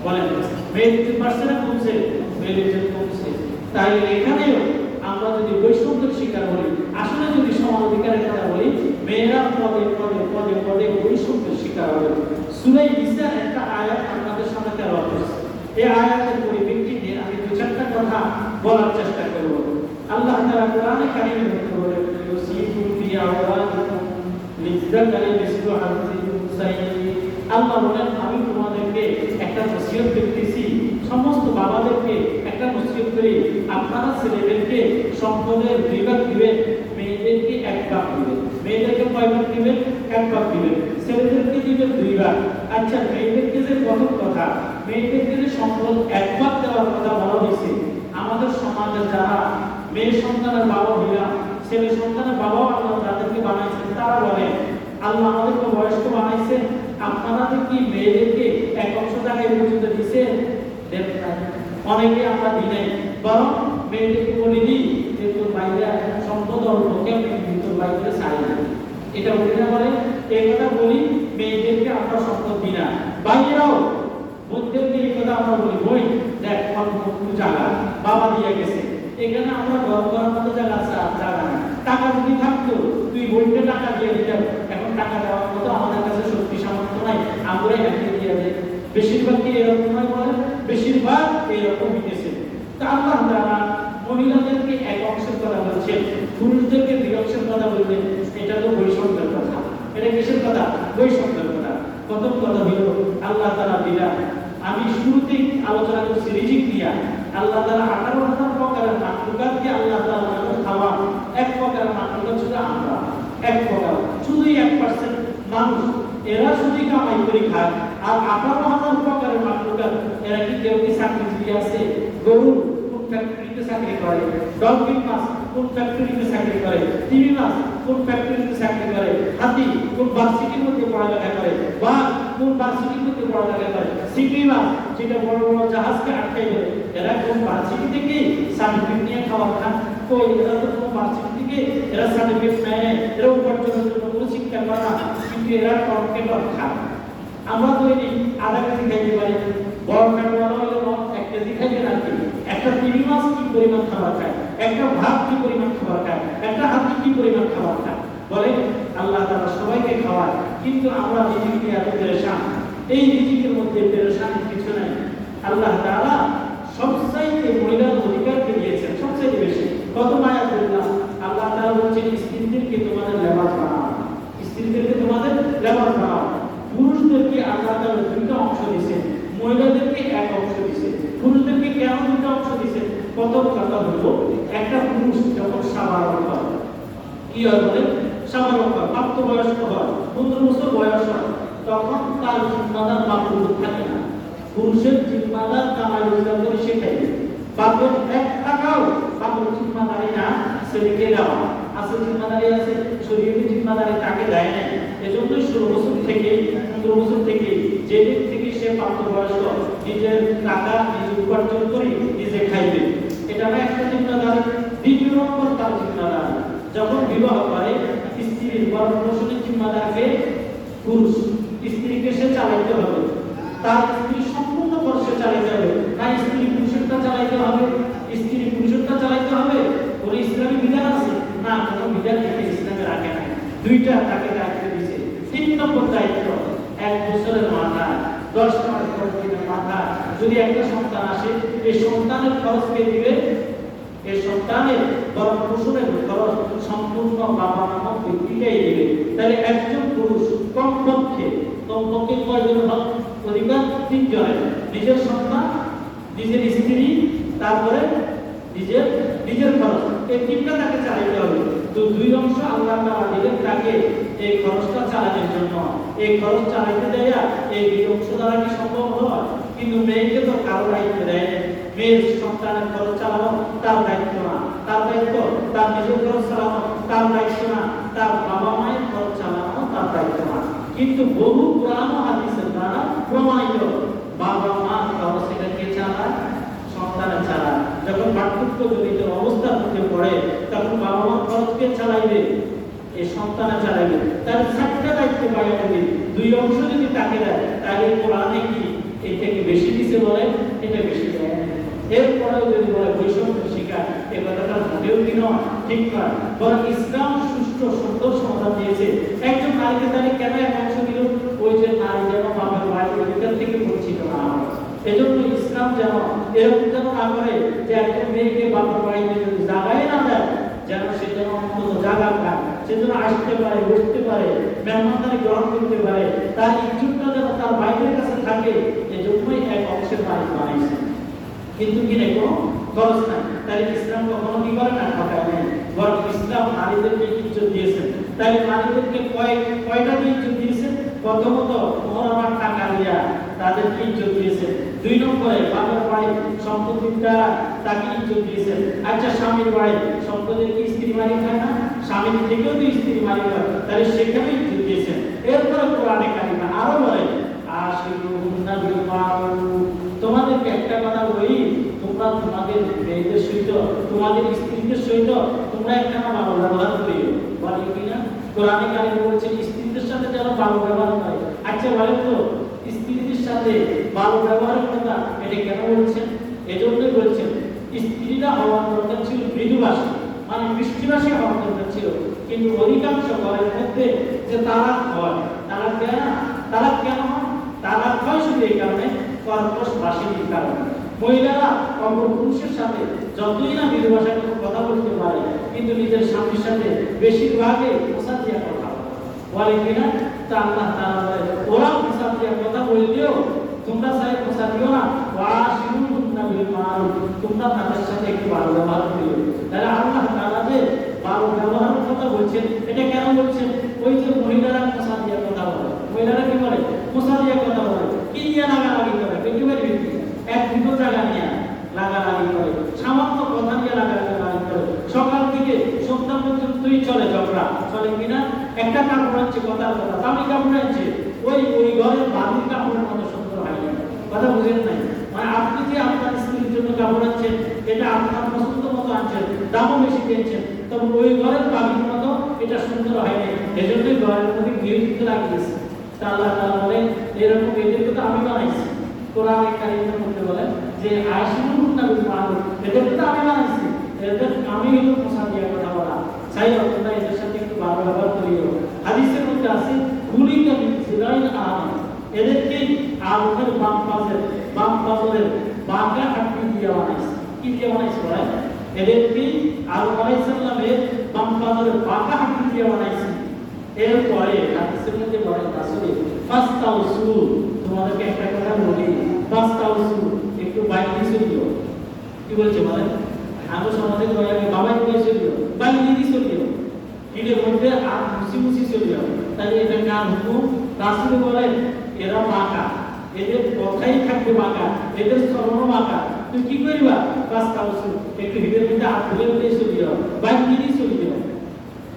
বলেন, মেয়ের ইজ্জত বাড়ছে না কমছে? মেয়ের ইজ্জত কমছে। তাই এখানেও আমরা যদি বৈষম্যের শিকার হই, আসলে যদি সমান অধিকারের কথা বলি, মেয়েরা পদে পদে পদে পদে বৈষম্যের শিকার হবে। সূরা নিসার একটা আয়াত আপনাদের সামনে তেলাওয়াত করছি। এই আয়াতের পরিপ্রেক্ষিতে আমি 2-4টা কথা বলার চেষ্টা করব। আল্লাহ তাআলা কোরআনে কারীমের মধ্যে বলেন, ইউসিকুম ফি আওলাদিকুম লিযাকারি মিসলু হাযিল উনসাইয়্যিন। আল্লাহ বলেন আমি তোমাদেরকে একটা ওসিয়ত করতেছি, সমস্ত বাবাদেরকে একটা ওসিয়ত করি, আপনারা ছেলেদেরকে সম্পদের 2 ভাগ দিবেন, মেয়েদেরকে 1 ভাগ দিবেন। মেয়েদেরকে কয় ভাগ দিবেন? 1 ভাগ দিবেন। ছেলেদেরকে দিবেন 2 ভাগ। আচ্ছা, মেয়েদেরকে যে প্রথম কথা, মেয়েদেরকে যে সম্পদ 1 ভাগ দেওয়ার কথা বলা হয়েছে, আমাদের সমাজে যারা মেয়ে সন্তানের বাবা হইলাম, ছেলে সন্তানের বাবা আল্লাহ যাদেরকে বানাইছেন তারা বলে আল্লাহ আমাদেরকে বয়স্ক বানাইছেন, আপনারা কি মেয়েদেরকে এক অংশ জায়গায় পর্যন্ত দিচ্ছেন? অনেকে আমরা দিই নাই, বরং মেয়েদেরকে বলে দিই যে তোর বাইরে সম্পদ অল্প, কেমন তোর বাইরে ছাড়ি না, এটা বলি না, বলে এই কথা বলি। মেয়েদেরকে আমরা সম্পদ দিই না, বাইরেও বোনদেরকে এই কথা আমরা বলি, বই দেখ অল্প জায়গা বাবা দিয়ে গেছে, এখানে আমরা ঘর করার মতো জায়গা জায়গা না, টাকা যদি থাকতো তুই বইতে টাকা দিয়ে দিতাম, এখন টাকা দেওয়ার মতো আমাদের কাছে শক্তি সামর্থ্য নাই, আমরা এখানে দিয়ে দেয়। বেশিরভাগ কি এরকম নয়? বলে বেশিরভাগ এরকম হইতেছে। তা আল্লাহ তাআলা মহিলাদেরকে এক অংশের কথা বলছেন, পুরুষদেরকে দুই অংশের কথা বললেন, এটা তো বৈষম্যের কথা। এটা কিসের কথা? বৈষম্যের কথা। প্রথম কথা হলো আল্লাহ তাআলা দিলা, আমি শুরুতেই আলোচনা করছি রিজিক দিয়া, আল্লাহ তাআলা 18,000 প্রকারের মাখলুকাতকে আল্লাহ তাআলা খাওয়া, এক প্রকারের মাখলুকাত শুধু আমরা, এক প্রকার শুধুই 1% মানুষ, এরা শুধু কামাই করে খায়। আর 18,000 প্রকারের মাখলুকাত, এরা কি কেউ কি চাকরিজীবী আছে? গরু কোন ফ্যাক্টরিতে চাকরি করে, ডলফিন মাছ কোন ফ্যাক্টরিতে চাকরি করে, তিমি মাছ কোন ফ্যাক্টরিতে চাকরি করে, হাতি কোন ভার্সিটির মধ্যে পড়ালেখা করে, বাঘ কোন ভার্সিটির মধ্যে পড়ালেখা করে, সিপি মাছ যেটা বড় বড় জাহাজকে আটকাই দেয়, এরা কোন ভার্সিটি থেকে সার্টিফিকেট নিয়ে খাওয়া খান? তো এরা তো কোন ভার্সিটি থেকে এরা সার্টিফিকেট নেয়, এরা উপার্জনের জন্য কোনো শিক্ষা করে না, কিন্তু এরা টর্কেটর খান। আমরা তো এই আধা কেজি খাইতে পারি, বড় ফ্যাটওয়ালা হলে 1 কেজি খাইতে নাকি, একটা তিমি মাছ কি পরিমাণ খাবার খায়, একটা ভাত কি পরিমাণ খাবার খায়, একটা হাতি কি পরিমাণ খাবার খায়? বলে আল্লাহ তাআলা সবাইকে খাওয়ায়, কিন্তু আমরা রিজিক নিয়ে এত পেরেশান। এই রিজিকের মধ্যে পেরেশানির কিছু নাই। আল্লাহ তাআলা সবচাইতে মহিলার অধিকারকে দিয়েছেন সবচাইতে বেশি। কত মায়া বললাম, আল্লাহ তাআলা বলছেন স্ত্রীদেরকে তোমাদের লেবাস বানাও, স্ত্রীদেরকে তোমাদের লেবাস বানাও। পুরুষদেরকে আল্লাহ তাআলা দুইটা অংশ দিয়েছেন, মহিলাদেরকে এক অংশ দিয়েছেন। পুরুষদেরকে কেন দুইটা অংশ দিয়েছেন? প্রথম কথা হলো, একটা পুরুষ যখন সাবালক হয়, কি হয় বলে? সাবালক হয়, প্রাপ্তবয়স্ক হয়, 15 বছর বয়স হয়, তখন তার জিম্মাদার বাপের থাকে না। পুরুষের জিম্মাদার কামাই রোজগার করে সে খাইবে, বাপের 1 টাকাও বাপের জিম্মাদারি না, ছেলেকে দেওয়া আছে। জিম্মাদারি আছে, শরীরের জিম্মাদারি তাকে দেয় না। এজন্য 16 বছর থেকে 15 বছর থেকে যে দিক থেকে সে প্রাপ্তবয়স্ক, নিজের টাকা নিজে উপার্জন করে নিজে খাইবে, এটা একটা জিম্মাদারি। দ্বিতীয় নম্বর তার জিম্মাদারি, যখন বিবাহ করে স্ত্রীর ভরণ-পোষণের জিম্মাদারকে পুরুষ, স্ত্রীকে সে চালাইতে হবে, তার স্ত্রী সম্পূর্ণ খরচে চালাইতে হবে। না স্ত্রী পুরুষেরটা চালাইতে হবে, স্ত্রী পুরুষেরটা চালাইতে হবে, কোন ইসলামী বিধান আছে? না, কোন বিধান থেকে ইসলামে রাখে না, দুইটা তাকে দায়িত্ব দিয়েছে। 3 নম্বর দায়িত্ব, 1 বছরের মাথায় 10 মাস 10 দিনের মাথায় যদি একটা সন্তান আসে, এই সন্তানের খরচ কে দিবে? এই সন্তানের ভরণ পোষণের খরচ সম্পূর্ণ বাবা নামক ব্যক্তিটাই দিবে। তাহলে একজন পুরুষ কমপক্ষে কয়জন হক অধিকার? 3 জনের, নিজের সন্তান, নিজের স্ত্রী, তারপরে নিজের খরচ, এই 3টা তাকে চালাইতে হবে। তো 2 অংশ আল্লাহ তাআলা দিলেন তাকে এই খরচটা চালানোর জন্য। এই খরচ চালাইতে দেয়া এই 2 অংশ দ্বারা কি সম্ভব হয়? কিন্তু মেয়েকে তো কারো দায়িত্ব দেয়, মেয়ের সন্তানের খরচ চালানো তার দায়িত্ব না, তার দায়িত্ব তার নিজের খরচ চালানো তার দায়িত্ব না, তার বাবা মায়ের খরচ চালানো তার দায়িত্ব না। কিন্তু বহু কোরআন ও হাদিসের দ্বারা প্রমাণিত, বাবা মা খরচ সেটাকে চালায়, সন্তানের চালায়। যখন বার্ধক্য জনিত অবস্থার মধ্যে পড়ে, তখন বাবা মার খরচকে চালাইবে, এই সন্তানের চালাইবে। তার 7টা দায়িত্ব পাইয়া যদি 2 অংশ যদি তাকে দেয়, তাহলে কোরআনে কি এর থেকে বেশি দিছে বলে? এটা বেশি দেয়। এরপরেও যদি বলে বৈষম্য শিকার, এ কথাটা মোটেও কি নয়, ঠিক নয়। বরং ইসলাম সুষ্ঠু সুন্দর সমাধান দিয়েছে। একজন নারীকে তাহলে কেন এক অংশ দিল? ওই যে নারী যেন বাপের বাড়ির অধিকার থেকে বঞ্চিত না হয়, এজন্য ইসলাম যেন এরকম যেন না করে যে একজন মেয়েকে বাপের বাড়িতে যদি জায়গায় না দেয়, যেন সে যেন অন্তত জায়গা পায়, সে যেন আসতে পারে, বসতে পারে, মেহমানদারি গ্রহণ করতে পারে, তার ইজ্জতটা যেন তার বাইরের কাছে থাকে। এজন্যই এক অংশের মালিক বানাইছে, কিন্তু কিনে কোনো খরচ নাই। তাই ইসলাম কখনো কি করে না, ঠকায় নাই, বরং ইসলাম নারীদেরকে ইজ্জত দিয়েছেন। তাই নারীদেরকে কয়টা দিয়ে ইজ্জত দিয়েছেন? প্রথমত মহরমার টাকা দিয়া তাদেরকে ইজ্জত দিয়েছেন। দুই নম্বরে বাবার বাড়ি সম্পত্তির দ্বারা তাকে ইজ্জত দিয়েছেন। আচ্ছা, স্বামীর বাড়ি সম্পদের কি স্ত্রী মালিক হয় না? স্বামীর থেকেও তো স্ত্রী মালিক হয়, তাহলে সেখানে ইজ্জত দিয়েছেন। এরপরে কোরআনে কারিমে আরো বলে আশিরুহুন্না বিল মারুফ, তোমাদেরকে একটা কথা বলি, তোমরা তোমাদের মেয়েদের সহিত তোমাদের স্ত্রীদের সহিত তোমরা একখানা ভালো ব্যবহার করিও। বলে কিনা কোরআনে কারিমে বলছেন স্ত্রীদের সাথে যেন ভালো ব্যবহার করে। আচ্ছা বলেন তো, স্ত্রীদের সাথে ভালো ব্যবহারের কথা এটা কেন বলছেন? এজন্যই বলছেন স্ত্রীরা হওয়ার দরকার ছিল মৃদুভাষী, মানে মিষ্টিভাষী হওয়ার দরকার ছিল। কিন্তু অধিকাংশ ঘরের মধ্যে যে তারা হয়, তারা কেন হয়? তারা হয় শুধু এই কারণে, কর্কশ ভাষীর কারণে। মহিলারা অপর পুরুষের সাথে যতই না মৃদু ভাষায় কথা বলতে পারে, কিন্তু নিজের স্বামীর সাথে বেশিরভাগই পোশা দিয়া কথা বলে কিনা? তা আল্লাহ তাআলা বলে ওরা পোশা দিয়া কথা বললেও তোমরা চাই পোশা দিও না, ওয়াশিরুহুন্না বিল মারুফ, তোমরা তাদের সাথে একটু ভালো ব্যবহার করিও। তাহলে আল্লাহ তাআলা যে ভালো ব্যবহারের কথা বলছেন, এটা কেন বলছেন? ওই যে মহিলারা পোশা দিয়া কথা বলে, মহিলারা কি বলে? পোশা দিয়া কথা বলে, কি দিয়ে লাগালাগি করে, একেবারে বেশি এক দুটো জায়গা নিয়ে লাগালাগি করে, সামান্য কথা নিয়ে লাগালাগি করে, সকাল থেকে সন্ধ্যা পর্যন্তই চলে ঝগড়া। চলে কিনা? একটা কাপড় আছে, কথার কথা দামি কাপড় আছে, ওই ঘরের বাড়ির কাপড়ের মতো সুন্দর হয় না। কথা বুঝেন নাই? মানে আপনি যে আপনার স্ত্রীর জন্য কাপড় আনছেন, এটা আপনার পছন্দ মতো আনছেন, দামও বেশি দিয়েছেন, তবে ওই ঘরের বাড়ির মতো এটা সুন্দর হয় না। এজন্যই ঘরের মধ্যে গৃহযুদ্ধ লাগিয়েছে। তা আল্লাহ তাআলা বলেন এরকম এদেরকে তো আমি বানাইছি। কোরআনে কারিমের মধ্যে বলেন যে আশিরুহুন্না বিল মারুফ, এদেরকে তো আমি বানাইছি, এদের আমি হলো পোশা দিয়ে কথা বলা। চাই তোমরা এদের সাথে একটু ভালো ব্যবহার করিও। হাদিসের মধ্যে আছে খুলিকা মিন সিলাইল আম, এদেরকে আগুনের বাম পাজরের বাঁকা হাড্ডি দিয়ে বানাইছে। কি দিয়ে বানাইছে বলেন? এদেরকে আদম আলাইহিস সালামের বাম পাজরের বাঁকা হাড্ডি দিয়ে বানাইছে। এরপরে হাদিসের মধ্যে বলেন আসলে ফাস্তাউসু, তোমাদেরকে একটা কথা বলি, ফাস্তাউসু, একটু বাইক দিয়ে দিও। কি বলছে বলেন? আমি সমাজে কই আমি বাবাই দিয়ে দিও, বাইক দিয়ে দিও, এর মধ্যে আর মুসি চলিও। তাই এটা কার হুকুম? রাসূল বলেন এরা বাঁকা, এদের কথাই থাকবে বাঁকা, এদের চলন বাঁকা, তুই কি করিবা? ফাস্তাউসু, একটু হিদের মধ্যে হাত ধরে চলিও, বাইক দিয়ে চলিও।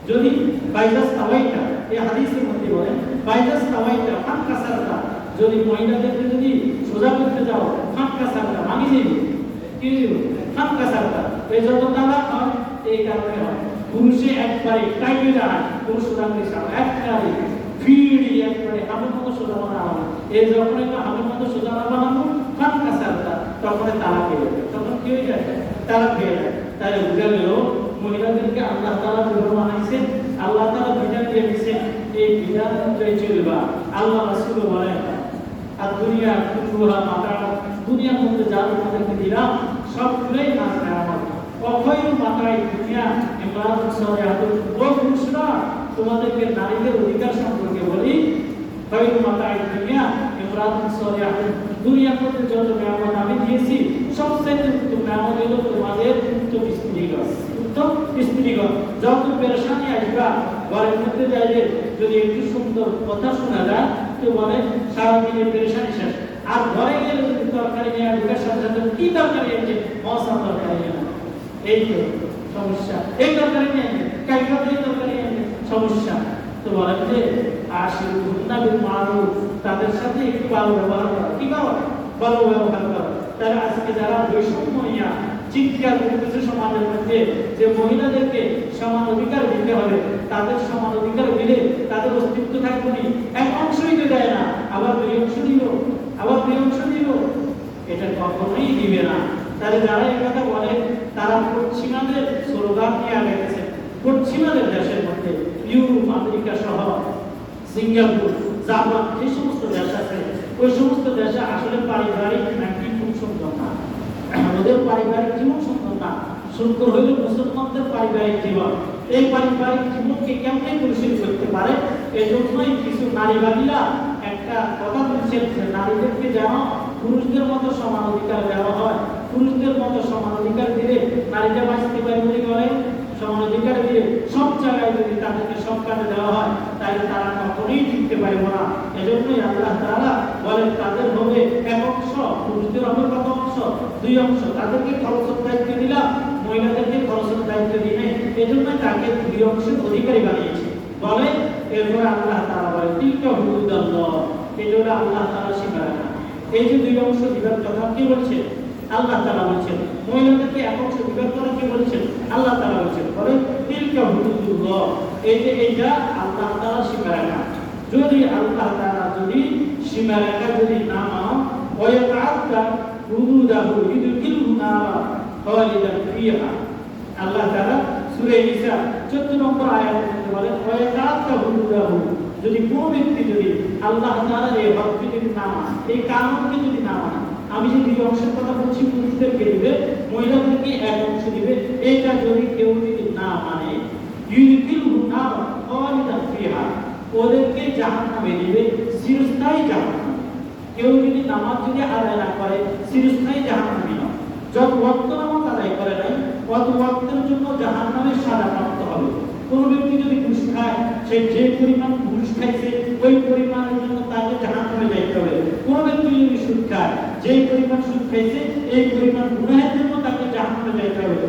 যদি বাইজাস তাওয়াইটা, এই হাদিসের মধ্যে বলেন বাইজাস তাওয়াইটা ফাঁক কাসারটা, যদি মহিলাদেরকে যদি সোজা করতে যাও ফাঁক কাসারটা ভাঙি দেবে, কি ফাঁক কাসারটা, এই যত তালাক হয় এই কারণে হয়। পুরুষে একবারে টাইটে দাঁড়ায়, পুরুষ সোজা করে একবারে ফিরি একবারে হামের মতো সোজা বানা হয়। এই যখন একটু হামের মতো সোজা না বানাবো ফাঁক কাসারটা, তখন তালাক হয়ে যাবে। তখন কি হয়ে যায়? তালাক হয়ে যায়। তাই বুঝা গেল মহিলাদেরকে আল্লাহ তাআলা যেভাবে বানাইছেন, আল্লাহ তাআলা বিধান দিয়ে দিয়েছেন, এই বিধান অনুযায়ী চলবা। আল্লাহ রাসূল বলেন আর দুনিয়া কুল্লুহা মাতা, দুনিয়ার মধ্যে যা তোমাদেরকে দিলাম সবগুলোই নাজ নেয়ামত। অখয়রু মাতাই দুনিয়া ইমরাতুন সালিহাতুন, ও পুরুষরা তোমাদেরকে নারীদের অধিকার সম্পর্কে বলি, খয়রু মাতাই দুনিয়া ইমরাতুন সালিহাতুন, দুনিয়ার মধ্যে যত নেয়ামত আমি দিয়েছি সবচেয়ে উত্তম নেয়ামত হলো তোমাদের উত্তম স্ত্রীগণ। উত্তম স্ত্রীগণ, যত পেরেশানি আসবা ঘরের মধ্যে যাইলে যদি একটু সুন্দর কথা শোনা যায় তো বলে সারাদিনের পেরেশানি শেষ। আর ঘরে গেলে যদি তরকারি নিয়ে ঢুকার সাথে সাথে কি তরকারি আছে, মশা তরকারি না, এই তো সমস্যা, এই তরকারি নিয়ে কাইফা দিয়ে তরকারি নিয়ে সমস্যা। তো বলেন যে আশিরুহুন্না বিল মারুফ, তাদের সাথে একটু ভালো ব্যবহার করা। কি ভালো ব্যবহার করা? তারা আজকে যারা বৈষম্য নিয়ে চিৎকার করতেছে সমাজের মধ্যে যে মহিলাদেরকে সমান অধিকার দিতে হবে, তাদের সমান অধিকার দিলে তাদের অস্তিত্ব থাকবে না, এক অংশই তো দেয় না, আবার দুই অংশ দিল, আবার দুই অংশ দিল, এটা কখনোই দিবে না। তাহলে যারা এই কথা বলে তারা পশ্চিমাদের স্লোগান নিয়ে আগে গেছে। পশ্চিমাদের দেশের মধ্যে ইউরোপ, আমেরিকা সহ সিঙ্গাপুর, জাপান, এই সমস্ত দেশ আছে, ওই সমস্ত দেশে আসলে পারিবারিক নাকি খুব সুন্দর না, ওদের পারিবারিক জীবন সুন্দর না। সুন্দর হইল মুসলমানদের পারিবারিক জীবন। এই পারিবারিক জীবনকে কেমনে পরিশীল করতে পারে, এই জন্যই কিছু নারীবাদীরা একটা কথা বলছেন যে নারীদেরকে যেন পুরুষদের মতো সমান অধিকার দেওয়া হয়, পুরুষদের মতো সমান অধিকার দিলে নারীরা বাঁচতে পারে বলে বলে, সমান অধিকার দিলে সব জায়গায় যদি তাদেরকে সব কাজে দেওয়া হয় তাহলে তারা কখনোই টিকতে পারবে না। এজন্যই আল্লাহ তাআলা বলেন তাদের হবে এক অংশ পুরুষ সূর্যের হবে কত অংশ? 2 অংশ। তাদেরকে খরচের দায়িত্ব দিলাম, মহিলাদেরকে খরচের দায়িত্ব দিই নাই, এজন্য তাকে 2 অংশের অধিকারী বানিয়েছে বলে। এরপরে আল্লাহ তাআলা বলে তিলকা হুদুদাল্লাহ, এটা হলো আল্লাহ তাআলা সীমারেখা। এই যে 2 অংশ দিবার কথা কে বলছে? আল্লাহ তাআলা বলছেন। মহিলাদেরকে 1 অংশ দিবার কথা কে বলছেন? আল্লাহ তাআলা বলছেন। বলে তিলকা হুদুদুল্লাহ, এই যে এইটা আল্লাহ তাআলা সীমারেখা। যদি আল্লাহ তাআলা যদি সীমারেখা যদি না মানো, ওয়ায়াতাআদ্দা হুদুদাহু ইউদখিলহু নারা খালিদান ফিহা। আল্লাহ তাআলা সূরা নিসা 14 নম্বর আয়াতে বলেন ওয়ায়াতাআদ্দা হুদুদাহু, যদি কোনো ব্যক্তি যদি আল্লাহ তাআলার এই হককে যদি না মানে, এই কানুনকে যদি না মানে, আমি যে 2 অংশের কথা বলছি, পুরুষদেরকে দিবে, মহিলাদেরকে 1 অংশ দিবে, এইটা যদি কেউ যদি না মানে, ইউদখিলহু নারা খালিদান ফিহা, ওদেরকে জাহান্নামে দিবে, চিরস্থায়ী জাহান্নামে। কেউ যদি নামাজ যদি আদায় না করে, চিরস্থায়ী জাহান্নামী নয়। যত ওয়াক্ত নামাজ আদায় করে নাই, অত ওয়াক্তের জন্য জাহান্নামের সাজা প্রাপ্ত হবে। কোন ব্যক্তি যদি ঘুষ খায়, সে যে পরিমাণ ঘুষ খাইছে ওই পরিমাণের জন্য তাকে জাহান্নামে যাইতে হবে। কোন ব্যক্তি যদি সুদ খায়, যে পরিমাণ সুদ খাইছে এই পরিমাণ গুনাহের জন্য তাকে জাহান্নামে যাইতে হবে।